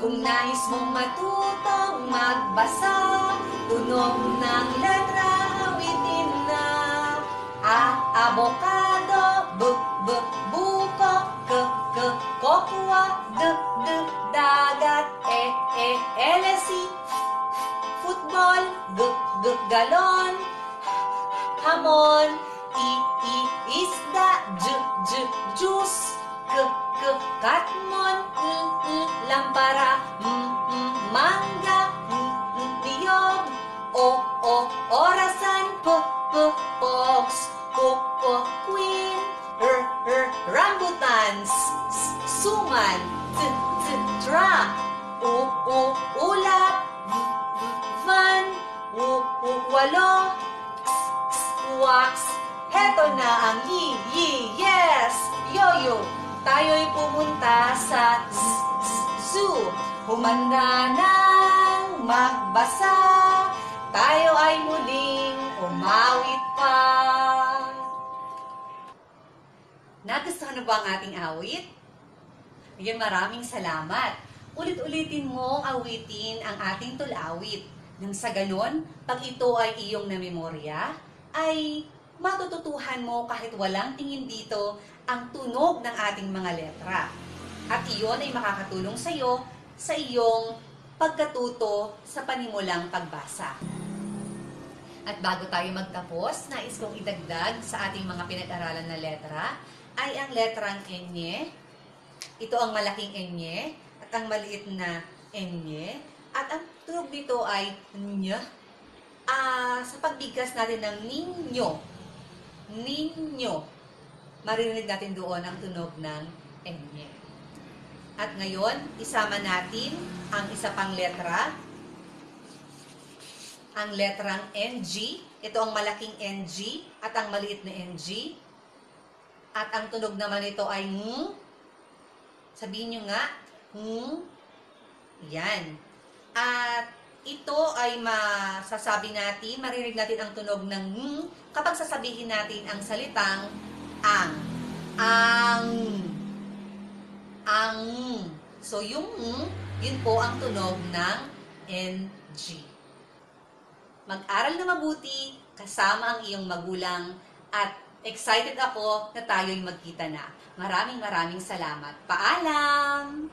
Kung nais mong matutong magbasa, tunog ng letra awitin na. A, abokado, b, buko, k, kokwa, d, dagat, e, elesi, football, g, galon, hamon, i, isda, j, juice, k, katmon, lampara, mangga, niyog, o, orasan, p, pogs, queen, rambutan, suman, truck, ulap, van, walo, wax. Heto na ang yes! Yoyo! Tayo'y pumunta sa zoo. Humanda ng magbasa. Tayo ay muling umawit pa. Nagustuhan na ba ang ating awit? Ayan, maraming salamat. Ulit-ulitin mong awitin ang ating tulawit. Nang sa ganon, pag ito ay iyong namemorya, ay matututuhan mo kahit walang tingin dito ang tunog ng ating mga letra. At iyon ay makakatulong sa iyo sa iyong pagkatuto sa panimulang pagbasa. At bago tayo magtapos, nais kong idagdag sa ating mga pinag-aralan na letra ay ang letrang enye. Ito ang malaking enye at ang maliit na enye. At ang tunog nito ay nya. Sa pagbigkas natin ng ninyo, maririnig natin doon ang tunog ng enye. At ngayon, isama natin ang isa pang letra, ang letrang ng. Ito ang malaking ng at ang maliit na ng. At ang tunog naman nito ay ng. Sabihin nyo nga, ng. Yan. At ito ay masasabi natin, maririnig natin ang tunog ng ng kapag sasabihin natin ang salitang ang. Ang. So, yung yun po ang tunog ng ng. Mag-aral na mabuti kasama ang iyong magulang at excited ako na tayo'y magkita na. Maraming salamat. Paalam!